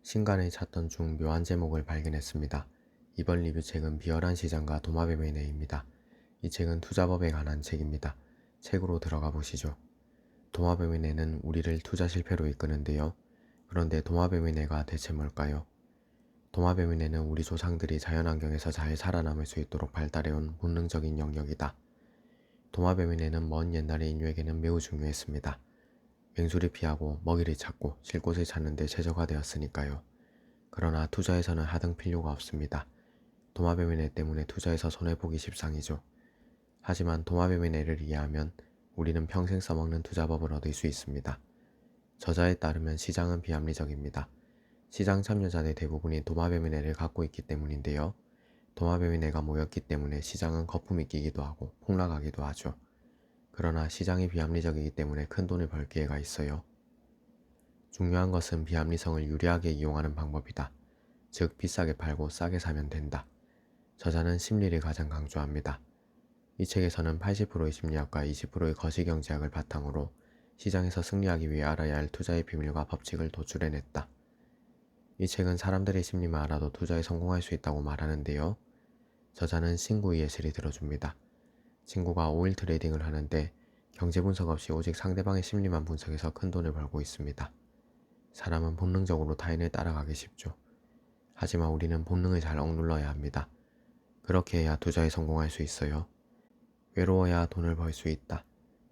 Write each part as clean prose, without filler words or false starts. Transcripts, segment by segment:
신간을 찾던 중 묘한 제목을 발견했습니다. 이번 리뷰책은 비열한 시장과 도마뱀의 뇌입니다. 이 책은 투자법에 관한 책입니다. 책으로 들어가 보시죠. 도마뱀의 뇌는 우리를 투자 실패로 이끄는데요. 그런데 도마뱀의 뇌가 대체 뭘까요? 도마뱀의 뇌는 우리 조상들이 자연환경에서 잘 살아남을 수 있도록 발달해온 본능적인 영역이다. 도마뱀의 뇌는 먼 옛날의 인류에게는 매우 중요했습니다. 맹수를 피하고 먹이를 찾고 쉴 곳을 찾는 데 최적화되었으니까요. 그러나 투자에서는 하등 필요가 없습니다. 도마뱀의 뇌 때문에 투자에서 손해보기 십상이죠. 하지만 도마뱀의 뇌를 이해하면 우리는 평생 써먹는 투자법을 얻을 수 있습니다. 저자에 따르면 시장은 비합리적입니다. 시장 참여자들 대부분이 도마뱀의 뇌를 갖고 있기 때문인데요. 도마뱀의 뇌가 모였기 때문에 시장은 거품이 끼기도 하고 폭락하기도 하죠. 그러나 시장이 비합리적이기 때문에 큰 돈을 벌 기회가 있어요. 중요한 것은 비합리성을 유리하게 이용하는 방법이다. 즉 비싸게 팔고 싸게 사면 된다. 저자는 심리를 가장 강조합니다. 이 책에서는 80%의 심리학과 20%의 거시경제학을 바탕으로 시장에서 승리하기 위해 알아야 할 투자의 비밀과 법칙을 도출해냈다. 이 책은 사람들의 심리만 알아도 투자에 성공할 수 있다고 말하는데요. 저자는 친구의 예시를 들어줍니다. 친구가 오일 트레이딩을 하는데 경제 분석 없이 오직 상대방의 심리만 분석해서 큰 돈을 벌고 있습니다. 사람은 본능적으로 타인을 따라가기 쉽죠. 하지만 우리는 본능을 잘 억눌러야 합니다. 그렇게 해야 투자에 성공할 수 있어요. 외로워야 돈을 벌 수 있다.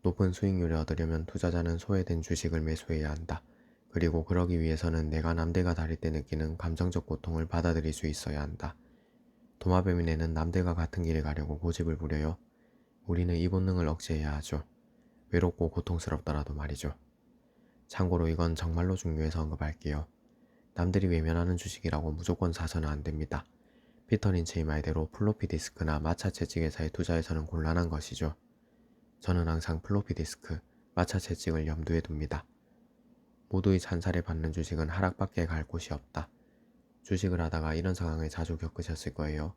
높은 수익률을 얻으려면 투자자는 소외된 주식을 매수해야 한다. 그리고 그러기 위해서는 내가 남들과 다를 때 느끼는 감정적 고통을 받아들일 수 있어야 한다. 도마뱀의 뇌는 남들과 같은 길을 가려고 고집을 부려요. 우리는 이 본능을 억제해야 하죠. 외롭고 고통스럽더라도 말이죠. 참고로 이건 정말로 중요해서 언급할게요. 남들이 외면하는 주식이라고 무조건 사서는 안 됩니다. 피터 린치의 말대로 플로피 디스크나 마차 채찍회사에 투자해서는 곤란한 것이죠. 저는 항상 플로피 디스크, 마차 채찍을 염두에 둡니다. 모두의 찬사를 받는 주식은 하락밖에 갈 곳이 없다. 주식을 하다가 이런 상황을 자주 겪으셨을 거예요.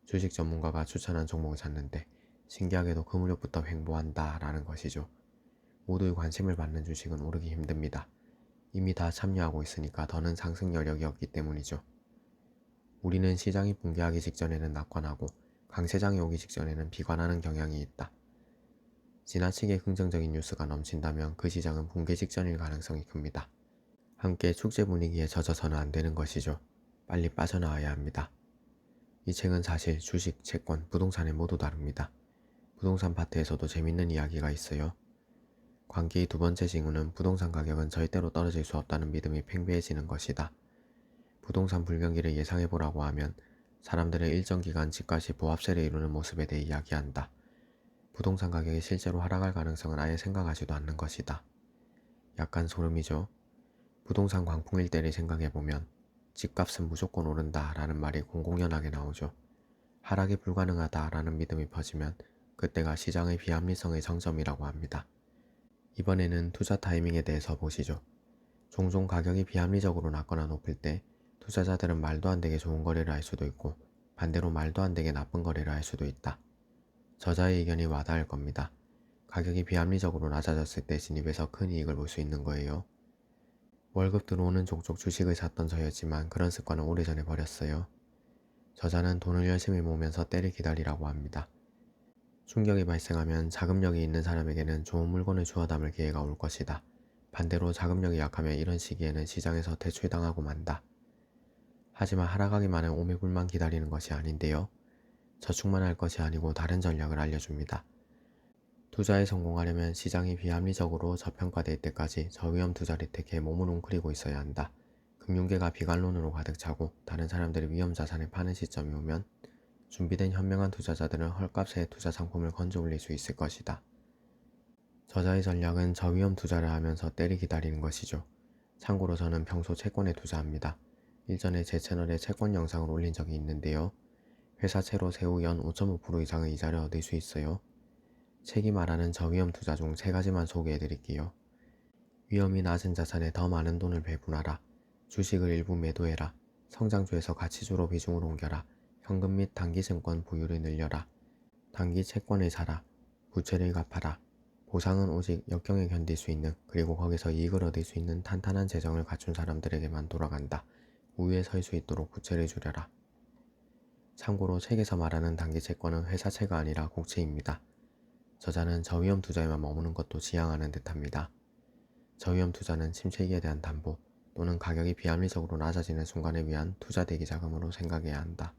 주식 전문가가 추천한 종목을 샀는데 신기하게도 그 무렵부터 횡보한다 라는 것이죠. 모두의 관심을 받는 주식은 오르기 힘듭니다. 이미 다 참여하고 있으니까 더는 상승 여력이 없기 때문이죠. 우리는 시장이 붕괴하기 직전에는 낙관하고 강세장이 오기 직전에는 비관하는 경향이 있다. 지나치게 긍정적인 뉴스가 넘친다면 그 시장은 붕괴 직전일 가능성이 큽니다. 함께 축제 분위기에 젖어서는 안 되는 것이죠. 빨리 빠져나와야 합니다. 이 책은 사실 주식, 채권, 부동산에 모두 다릅니다. 부동산 파트에서도 재밌는 이야기가 있어요. 광기의 두 번째 징후는 부동산 가격은 절대로 떨어질 수 없다는 믿음이 팽배해지는 것이다. 부동산 불경기를 예상해보라고 하면 사람들의 일정 기간 집값이 보합세를 이루는 모습에 대해 이야기한다. 부동산 가격이 실제로 하락할 가능성은 아예 생각하지도 않는 것이다. 약간 소름이죠. 부동산 광풍일 때를 생각해보면 집값은 무조건 오른다 라는 말이 공공연하게 나오죠. 하락이 불가능하다 라는 믿음이 퍼지면 그때가 시장의 비합리성의 정점이라고 합니다. 이번에는 투자 타이밍에 대해서 보시죠. 종종 가격이 비합리적으로 낮거나 높을 때 투자자들은 말도 안 되게 좋은 거래를 할 수도 있고 반대로 말도 안 되게 나쁜 거래를 할 수도 있다. 저자의 의견이 와닿을 겁니다. 가격이 비합리적으로 낮아졌을 때 진입해서 큰 이익을 볼 수 있는 거예요. 월급 들어오는 족족 주식을 샀던 저였지만 그런 습관은 오래전에 버렸어요. 저자는 돈을 열심히 모으면서 때를 기다리라고 합니다. 충격이 발생하면 자금력이 있는 사람에게는 좋은 물건을 주워 담을 기회가 올 것이다. 반대로 자금력이 약하면 이런 시기에는 시장에서 대출당하고 만다. 하지만 하락하기만은 오매불만 기다리는 것이 아닌데요. 저축만 할 것이 아니고 다른 전략을 알려줍니다. 투자에 성공하려면 시장이 비합리적으로 저평가될 때까지 저위험 투자를 택해 몸을 웅크리고 있어야 한다. 금융계가 비관론으로 가득 차고 다른 사람들이 위험 자산을 파는 시점이 오면 준비된 현명한 투자자들은 헐값에 투자 상품을 건져 올릴 수 있을 것이다. 저자의 전략은 저위험 투자를 하면서 때를 기다리는 것이죠. 참고로 저는 평소 채권에 투자합니다. 일전에 제 채널에 채권 영상을 올린 적이 있는데요. 회사채로 세후 연 5.5% 이상의 이자를 얻을 수 있어요. 책이 말하는 저위험 투자 중 3가지만 소개해드릴게요. 위험이 낮은 자산에 더 많은 돈을 배분하라. 주식을 일부 매도해라. 성장주에서 가치주로 비중을 옮겨라. 현금 및 단기 증권 보유를 늘려라. 단기 채권을 사라. 부채를 갚아라. 보상은 오직 역경에 견딜 수 있는, 그리고 거기서 이익을 얻을 수 있는 탄탄한 재정을 갖춘 사람들에게만 돌아간다. 우위에 설 수 있도록 부채를 줄여라. 참고로 책에서 말하는 단기 채권은 회사채가 아니라 국채입니다. 저자는 저위험 투자에만 머무는 것도 지향하는 듯합니다. 저위험 투자는 침체기에 대한 담보 또는 가격이 비합리적으로 낮아지는 순간을 위한 투자 대기 자금으로 생각해야 한다.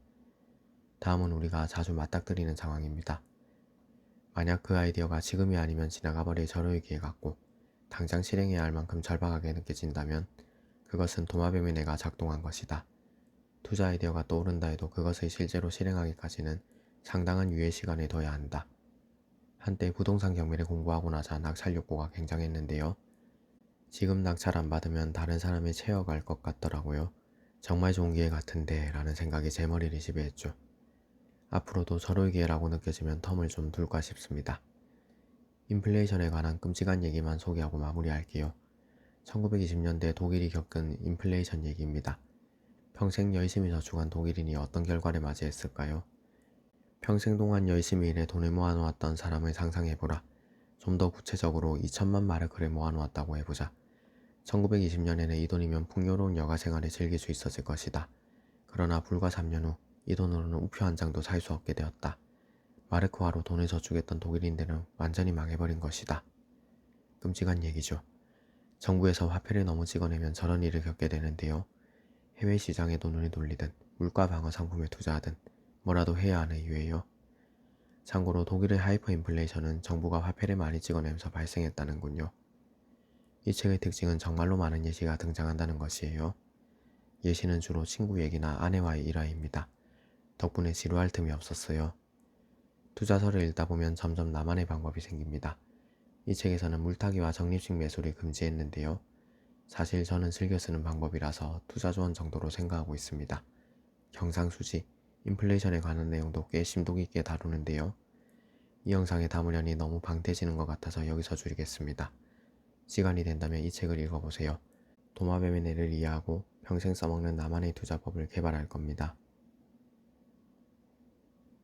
다음은 우리가 자주 맞닥뜨리는 상황입니다. 만약 그 아이디어가 지금이 아니면 지나가버릴 절호의 같고 당장 실행해야 할 만큼 절박하게 느껴진다면 그것은 도마뱀의뇌가 작동한 것이다. 투자 아이디어가 떠오른다 해도 그것을 실제로 실행하기까지는 상당한 유예 시간을 둬야 한다. 한때 부동산 경매를 공부하고 나자 낙찰 욕구가 굉장했는데요. 지금 낙찰 안 받으면 다른 사람이 채워갈 것 같더라고요. 정말 좋은 기회 같은데 라는 생각이 제 머리를 지배했죠. 앞으로도 저럴 기회라고 느껴지면 텀을 좀 둘까 싶습니다. 인플레이션에 관한 끔찍한 얘기만 소개하고 마무리할게요. 1920년대 독일이 겪은 인플레이션 얘기입니다. 평생 열심히 저축한 독일인이 어떤 결과를 맞이했을까요? 평생 동안 열심히 일해 돈을 모아놓았던 사람을 상상해보라. 좀 더 구체적으로 2천만 마르크를 모아놓았다고 해보자. 1920년에는 이 돈이면 풍요로운 여가 생활을 즐길 수 있었을 것이다. 그러나 불과 3년 후 이 돈으로는 우표 한 장도 살 수 없게 되었다. 마르크화로 돈을 저축했던 독일인들은 완전히 망해버린 것이다. 끔찍한 얘기죠. 정부에서 화폐를 너무 찍어내면 저런 일을 겪게 되는데요. 해외 시장에도 눈이 돌리든 물가 방어 상품에 투자하든 뭐라도 해야 하는 이유예요. 참고로 독일의 하이퍼 인플레이션은 정부가 화폐를 많이 찍어내면서 발생했다는군요. 이 책의 특징은 정말로 많은 예시가 등장한다는 것이에요. 예시는 주로 친구 얘기나 아내와의 일화입니다. 덕분에 지루할 틈이 없었어요. 투자서를 읽다 보면 점점 나만의 방법이 생깁니다. 이 책에서는 물타기와 적립식 매수를 금지했는데요. 사실 저는 즐겨 쓰는 방법이라서 투자 조언 정도로 생각하고 있습니다. 경상수지, 인플레이션에 관한 내용도 꽤 심도 깊게 다루는데요. 이 영상에 담으려니 너무 방대해지는 것 같아서 여기서 줄이겠습니다. 시간이 된다면 이 책을 읽어보세요. 도마뱀의 뇌를 이해하고 평생 써먹는 나만의 투자법을 개발할 겁니다.